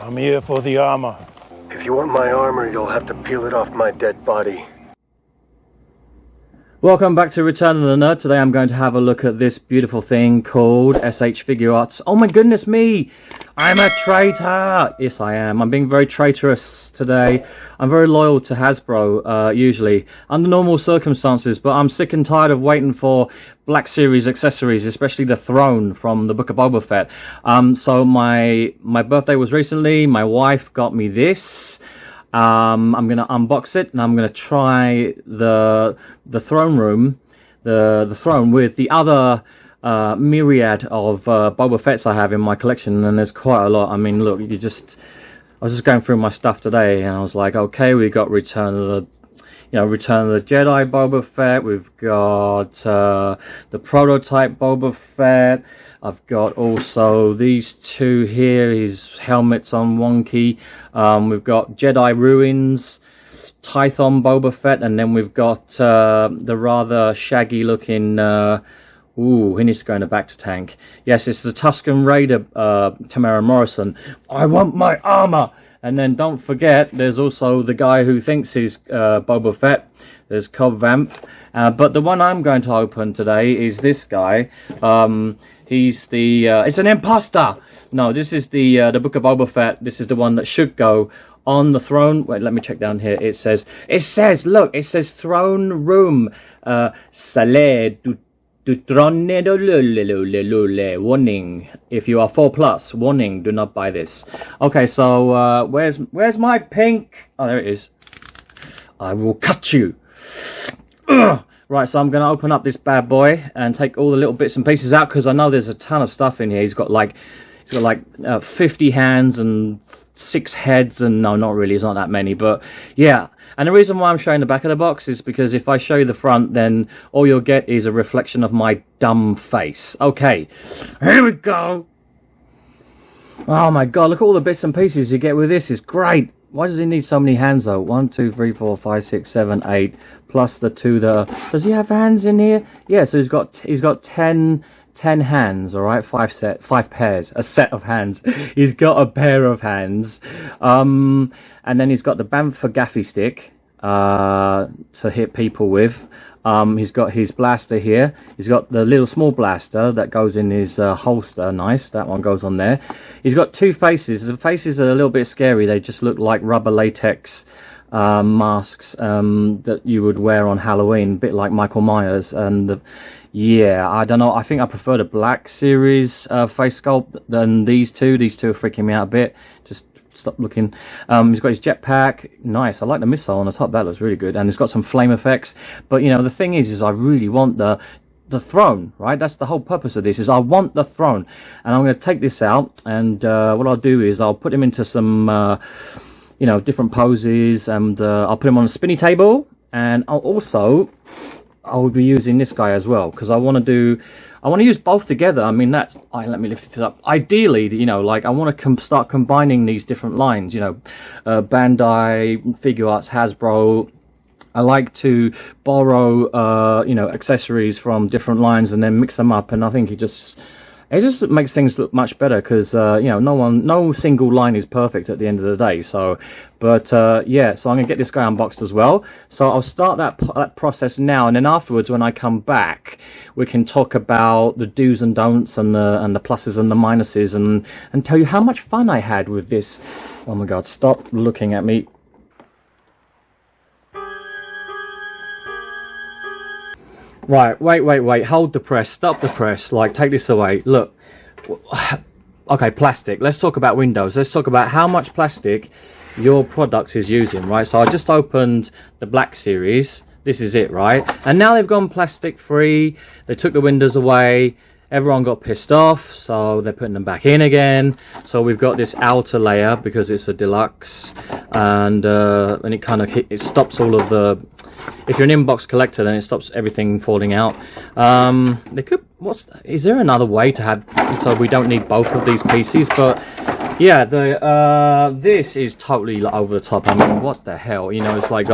I'm here for the armor. If you want my armor, you'll have to peel it off my dead body. Welcome back to Return of the Nerd. Today I'm going to have a look at this beautiful thing called S.H.Figuarts. Oh my goodness me! I'm a traitor! Yes, I am. I'm being very traitorous today. I'm very loyal to Hasbro, usually, under normal circumstances, but I'm sick and tired of waiting for Black Series accessories, especially the Throne from the Book of Boba Fett. So my birthday was recently. My wife got me this. I'm going to unbox it, and I'm going to try the throne room, the throne with the other myriad of Boba Fetts I have in my collection, and there's quite a lot. I mean, look, I was just going through my stuff today, and I was like, okay, we got Return of the Jedi Boba Fett. We've got the prototype Boba Fett. I've got also these two here, his helmet's on wonky. We've got Jedi Ruins, Tython Boba Fett, and then we've got the rather shaggy looking, he needs to go in the back to tank. Yes, it's the Tusken Raider, Tamara Morrison. I want my armor! And then don't forget, there's also the guy who thinks he's Boba Fett. There's Cobb Vanth. But the one I'm going to open today is this guy. He's the, it's an imposter! No, this is the Book of Boba Fett. This is the one that should go on the throne. Wait, let me check down here. It says throne room. Saleh du throne warning. If you are 4+, warning, do not buy this. Okay, so, where's my pink? Oh, there it is. I will cut you. Ugh. Right, so I'm going to open up this bad boy and take all the little bits and pieces out, because I know there's a ton of stuff in here. He's got like 50 hands and 6 heads, and no, not really, it's not that many, but yeah. And the reason why I'm showing the back of the box is because if I show you the front, then all you'll get is a reflection of my dumb face. Okay, here we go. Oh my god, look at all the bits and pieces you get with this. It's great. Why does he need so many hands though? 1, 2, 3, 4, 5, 6, 7, 8, plus the 2 that are... Does he have hands in here? Yeah, so he's got 10 hands, all right? 5 pairs, a set of hands. He's got a pair of hands. And then he's got the Bamfer Gaffy stick to hit people with. He's got his blaster here. He's got the little small blaster that goes in his holster. Nice, that one goes on there. He's got 2 faces. The faces are a little bit scary. They just look like rubber latex masks that you would wear on Halloween, a bit like Michael Myers. And yeah, I don't know. I think I prefer the Black Series face sculpt than these two. These two are freaking me out a bit. Just stop looking. He's got his jetpack. Nice. I like the missile on the top. That looks really good. And he's got some flame effects. But you know, the thing is I really want the throne, right? That's the whole purpose of this, is I want the throne. And I'm going to take this out, and what I'll do is I'll put him into some different poses, and I'll put him on a spinny table, and I'll be using this guy as well, because I want to use both together. I mean, let me lift it up. Ideally, like I want to start combining these different lines, Bandai, Figuarts, Hasbro. I like to borrow, accessories from different lines and then mix them up, and I think it just makes things look much better, because no single line is perfect at the end of the day. So, but yeah, so I'm gonna get this guy unboxed as well. So I'll start that process now, and then afterwards, when I come back, we can talk about the do's and don'ts and the pluses and the minuses, and tell you how much fun I had with this. Oh my god, stop looking at me. Right, wait, hold the press, stop the press, like, take this away. Look, okay, plastic. Let's talk about Windows. Let's talk about how much plastic your product is using, right? So I just opened the Black Series. This is it, right? And now they've gone plastic free. They took the windows away. Everyone got pissed off, so they're putting them back in again. So we've got this outer layer because it's a deluxe, and it kind of it stops all of the... If you're an inbox collector, then it stops everything falling out. Is there another way to have, so we don't need both of these pieces? But yeah, this is totally over the top. I mean, what the hell? It's like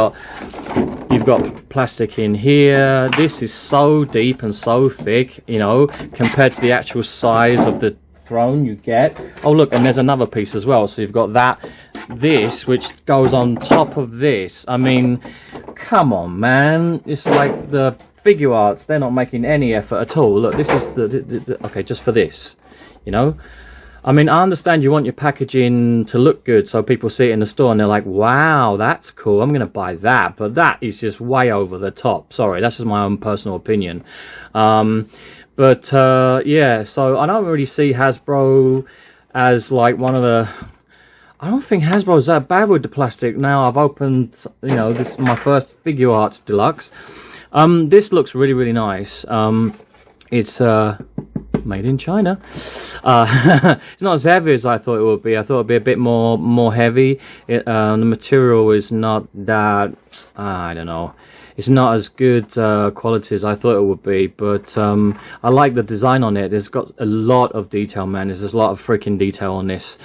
you've got plastic in here. This is so deep and so thick, compared to the actual size of the Throne you get. Oh look, and there's another piece as well. So you've got this which goes on top of this. I mean, come on, man. It's like the Figuarts, they're not making any effort at all. Look, this is the okay, just for this, you know. I mean, I understand you want your packaging to look good so people see it in the store and they're like, wow, that's cool, I'm going to buy that. But that is just way over the top. Sorry, that's just my own personal opinion. Yeah, so I don't really see Hasbro as like one of the... I don't think Hasbro's that bad with the plastic. Now I've opened, you know, this is my first Figuarts Deluxe. This looks really, really nice. It's... made in China. It's not as heavy as I thought it would be. I thought it would be a bit more heavy. The material is not that, I don't know, it's not as good quality as I thought it would be, but I like the design on it. It's got a lot of detail, man. There's a lot of freaking detail on this.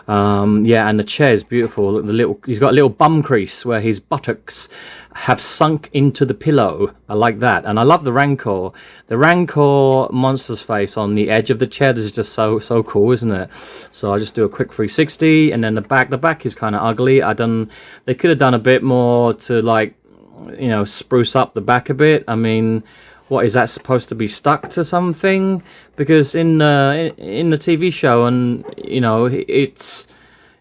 Yeah, and the chair is beautiful. Look, he's got a little bum crease where his buttocks have sunk into the pillow. I like that, and I love the Rancor. The Rancor monster's face on the edge of the chair. This is just so cool, isn't it? So I'll just do a quick 360, and then the back. The back is kind of ugly. They could have done a bit more to, like, you know, spruce up the back a bit. I mean, what is that supposed to be stuck to something? Because in the TV show, and you know,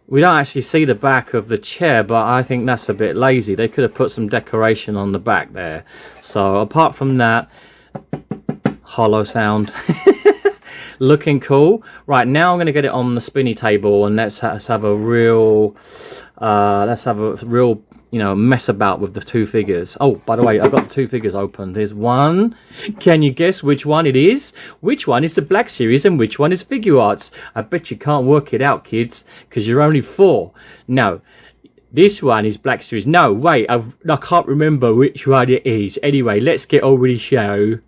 we don't actually see the back of the chair, but I think that's a bit lazy. They could have put some decoration on the back there. So apart from that, hollow sound. Looking cool. Right, now I'm going to get it on the spinny table, and let's have a real you know, mess about with the two figures. Oh, by the way, I've got the two figures open. There's one. Can you guess which one it is? Which one is the Black Series and which one is Figuarts? I bet you can't work it out, kids, because you're only 4. No, this one is Black Series. No, wait, I can't remember which one it is. Anyway, let's get on with the show.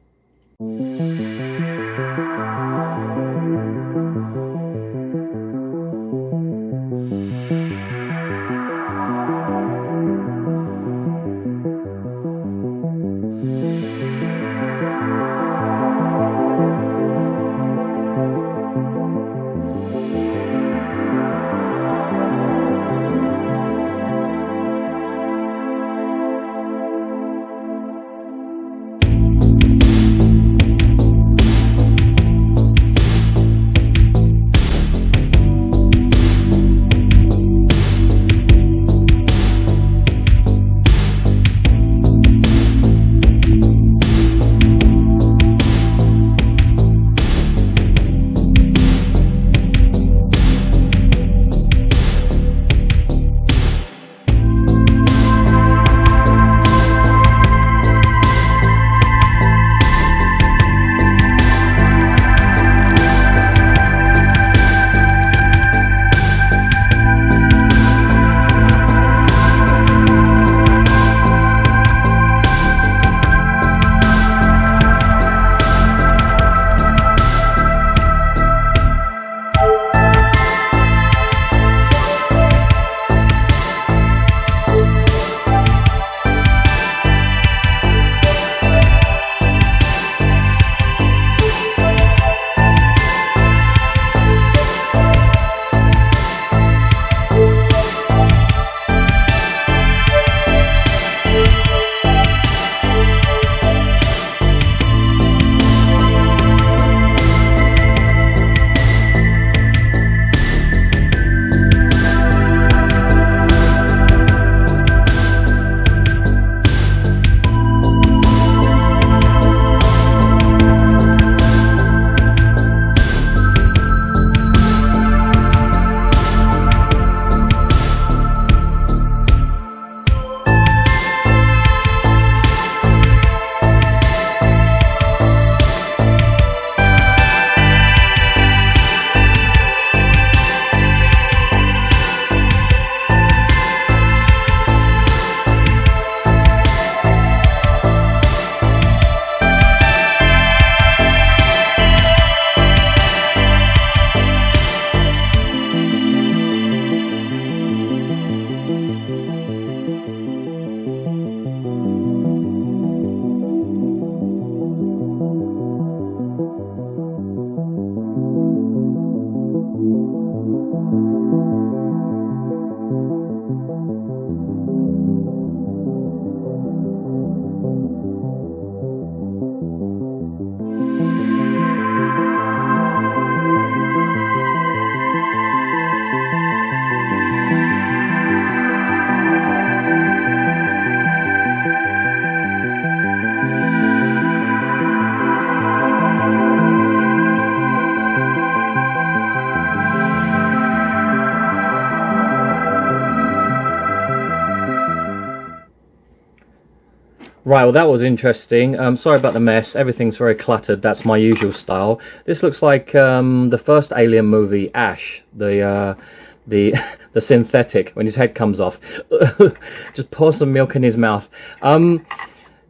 Right, well that was interesting. Sorry about the mess. Everything's very cluttered. That's my usual style. This looks like the first Alien movie, Ash, the synthetic, when his head comes off. Just pour some milk in his mouth.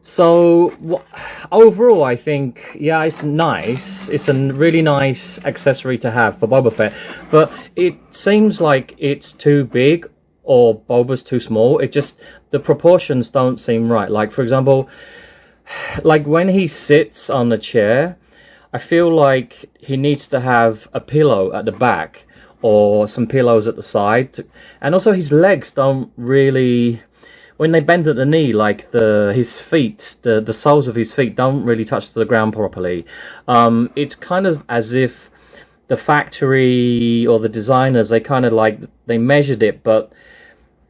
So overall, I think, yeah, it's nice. It's a really nice accessory to have for Boba Fett, but it seems like it's too big or Boba's too small. It just, the proportions don't seem right. Like, for example, like when he sits on the chair, I feel like he needs to have a pillow at the back or some pillows at the side. And also his legs don't really, when they bend at the knee, like his feet, the soles of his feet don't really touch the ground properly. It's kind of as if the factory or the designers, they kind of like, they measured it, but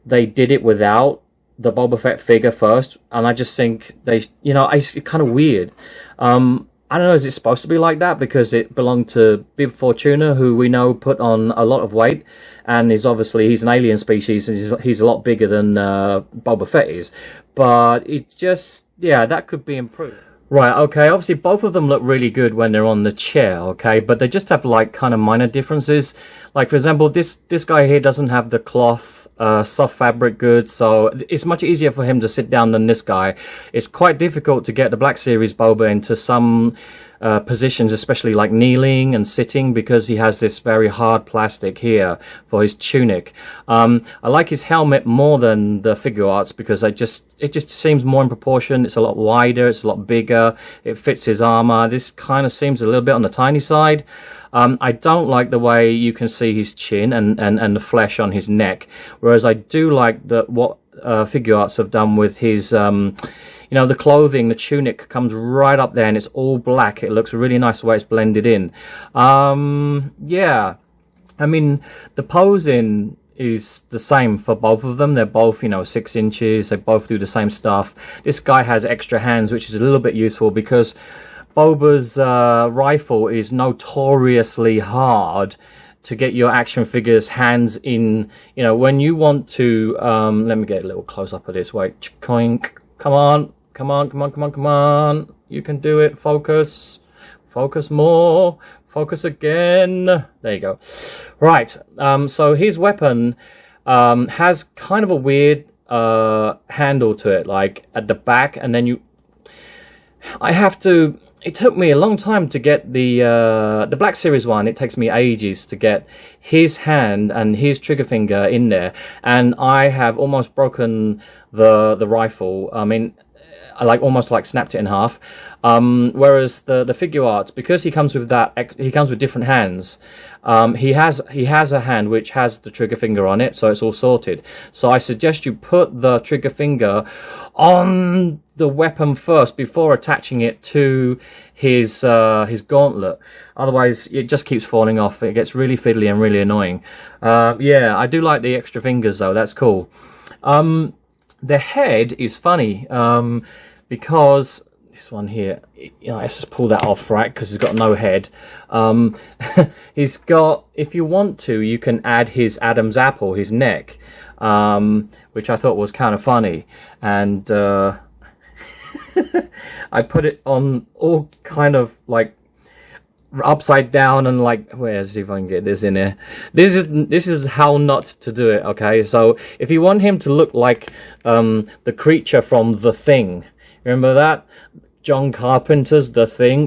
they did it without the Boba Fett figure first, and I just think they, you know, it's kind of weird. I don't know, is it supposed to be like that because it belonged to Bib Fortuna, who we know put on a lot of weight, and he's an alien species, and he's a lot bigger than Boba Fett is. But it's just, yeah, that could be improved. Right, okay, obviously both of them look really good when they're on the chair, okay, but they just have like kind of minor differences. Like, for example, this guy here doesn't have the cloth, soft fabric goods, so it's much easier for him to sit down than this guy. It's quite difficult to get the Black Series Boba into some positions, especially like kneeling and sitting, because he has this very hard plastic here for his tunic. I like his helmet more than the figure arts because it just seems more in proportion. It's a lot wider, it's a lot bigger, it fits his armor. This kind of seems a little bit on the tiny side. I don't like the way you can see his chin and the flesh on his neck, whereas I do like what figure arts have done with his you know, the clothing, the tunic comes right up there and it's all black. It looks really nice the way it's blended in. Yeah, I mean, the posing is the same for both of them. They're both, you know, 6 inches. They both do the same stuff. This guy has extra hands, which is a little bit useful because Boba's rifle is notoriously hard to get your action figures hands in. You know, when you want to, let me get a little close up of this. Wait, coink, come on. Come on, come on, come on, come on. You can do it. Focus. Focus more. Focus again. There you go. Right. So his weapon has kind of a weird handle to it, like at the back, and then it took me a long time to get the Black Series one. It takes me ages to get his hand and his trigger finger in there, and I have almost broken the rifle. I mean, I almost snapped it in half. Whereas the figure arts, because he comes with different hands. He has a hand which has the trigger finger on it, so it's all sorted. So I suggest you put the trigger finger on the weapon first before attaching it to his gauntlet. Otherwise, it just keeps falling off. It gets really fiddly and really annoying. Yeah, I do like the extra fingers though. That's cool. The head is funny because this one here, you know, let's just pull that off, right? Because he's got no head. He's got, if you want to, you can add his Adam's apple, his neck, which I thought was kind of funny. And I put it on all kind of like upside down and like, where's, see if I can get this in here. This is how not to do it, okay? So if you want him to look like the creature from The Thing, remember that? John Carpenter's The Thing.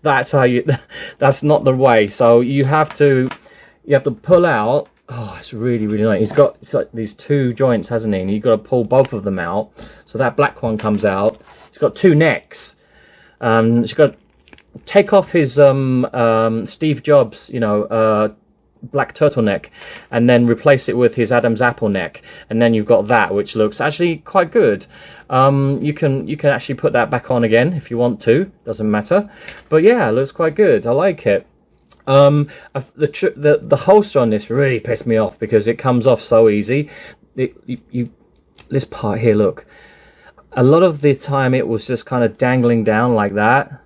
That's how you, that's not the way. So you have to pull out. Oh, it's really, really nice. It's like these 2 joints, hasn't he? And you've got to pull both of them out. So that black one comes out. He's got 2 necks. He's got to take off his Steve Jobs, you know, black turtleneck, and then replace it with his Adam's apple neck, and then you've got that, which looks actually quite good. You can actually put that back on again if you want to. Doesn't matter. But yeah, it looks quite good. I like it. The holster on this really pissed me off because it comes off so easy. This part here, look. A lot of the time it was just kind of dangling down like that.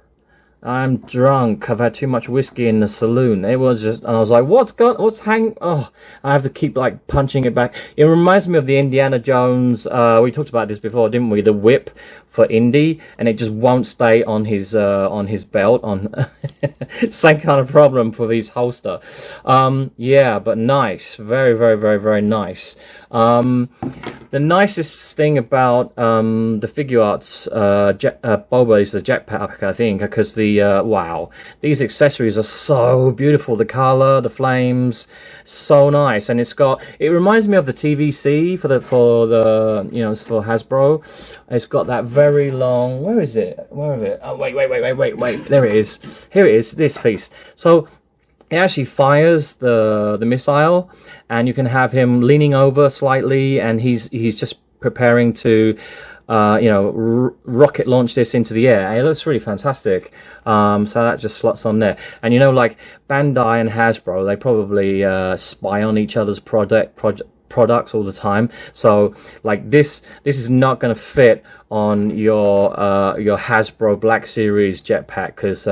I'm drunk. I've had too much whiskey in the saloon. It was just, and I was like, what's hang? Oh, I have to keep like punching it back. It reminds me of the Indiana Jones. We talked about this before, didn't we? The whip for Indy, and it just won't stay on his belt. On same kind of problem for his holster. Yeah, but nice, very, very, very, very nice. The nicest thing about the Figuarts Boba is the Jetpack, I think, because the wow, these accessories are so beautiful. The color, the flames, so nice, and it reminds me of the TVC for the you know, for Hasbro. It's got that very long. Where is it? Where is it? Oh, wait. There it is. Here it is. This piece. So it actually fires the missile, and you can have him leaning over slightly, and he's just preparing to you know, rocket launch this into the air. It looks really fantastic. So that just slots on there. And you know, like Bandai and Hasbro, they probably spy on each other's products all the time. So like this is not going to fit on your Hasbro Black Series Jetpack, because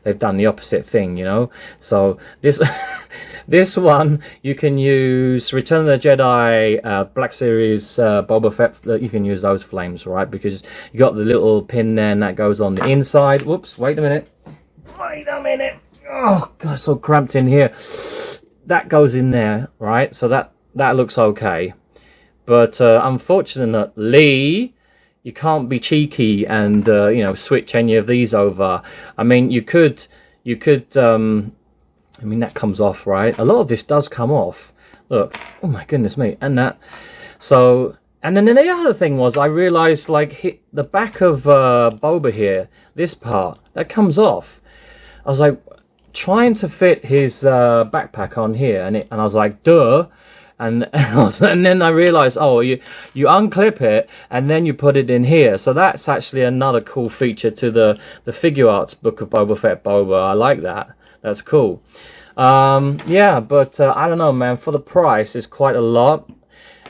they've done the opposite thing, you know. So this this one you can use Return of the Jedi Black Series Boba Fett. You can use those flames, right? Because you got the little pin there, and that goes on the inside. Whoops! Wait a minute. Oh god, so cramped in here. That goes in there, right? So that looks okay, but unfortunately you can't be cheeky and you know, switch any of these over. I mean, you could I mean, that comes off, right? A lot of this does come off. Look, oh my goodness me. And that, so, and then the other thing was, I realized, like, the back of Boba here, this part, that comes off. I was like trying to fit his backpack on here, and I was like, duh. And then I realized, oh, you unclip it and then you put it in here. So that's actually another cool feature to the Figuarts Book of Boba Fett Boba. I like that. That's cool. Yeah, but I don't know, man. For the price, it's quite a lot.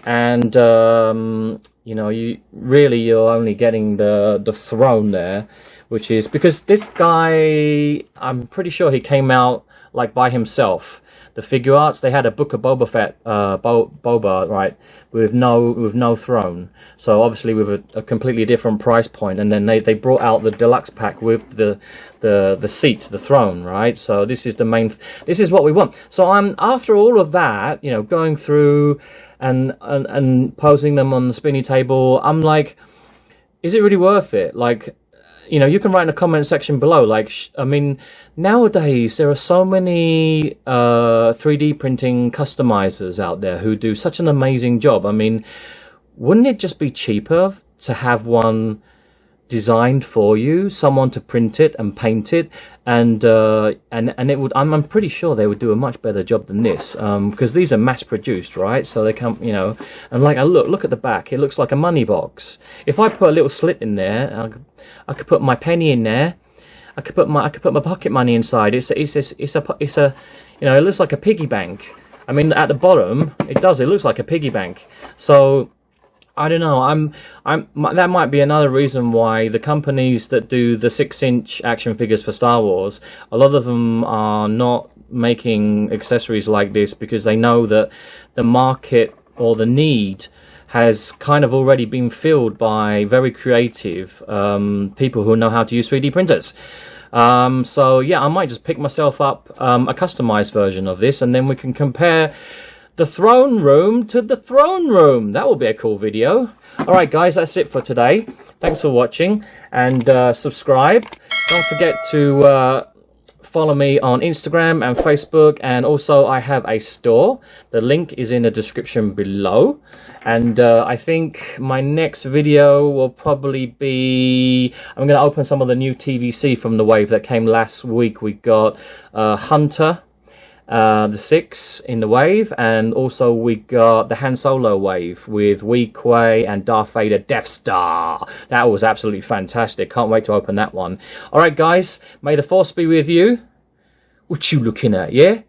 And you know, you're only getting the throne there, which is because this guy, I'm pretty sure he came out like by himself. The Figuarts, they had a Book of Boba Fett, Boba, right, with no throne. So obviously with a completely different price point, and then they brought out the deluxe pack with the seat, the throne, right? So this is the main. This is what we want. So I'm, after all of that, you know, going through and posing them on the spinny table, I'm like, is it really worth it? Like, you know, you can write in the comment section below. Like, I mean, nowadays there are so many 3D printing customizers out there who do such an amazing job. I mean, wouldn't it just be cheaper to have one designed for you, someone to print it and paint it, and it would. I'm pretty sure they would do a much better job than this, because these are mass produced, right? So they come, you know, and like, look at the back. It looks like a money box. If I put a little slit in there, I could put my penny in there. I could put my pocket money inside. It's a you know, it looks like a piggy bank. I mean, at the bottom, it looks like a piggy bank. So I don't know. That might be another reason why the companies that do the 6-inch action figures for Star Wars, a lot of them are not making accessories like this, because they know that the market or the need has kind of already been filled by very creative people who know how to use 3D printers. So yeah, I might just pick myself up a customized version of this, and then we can compare the throne room to the throne room. That will be a cool video. Alright guys, that's it for today. Thanks for watching, and subscribe. Don't forget to follow me on Instagram and Facebook, and also I have a store. The link is in the description below. And I think my next video will probably be, I'm going to open some of the new TVC from the wave that came last week. We got Hunter, the 6 in the wave, and also we got the Han Solo wave with Wee Quay and Darth Vader Death Star. That was absolutely fantastic. Can't wait to open that one. Alright guys, may the force be with you. What you looking at, yeah?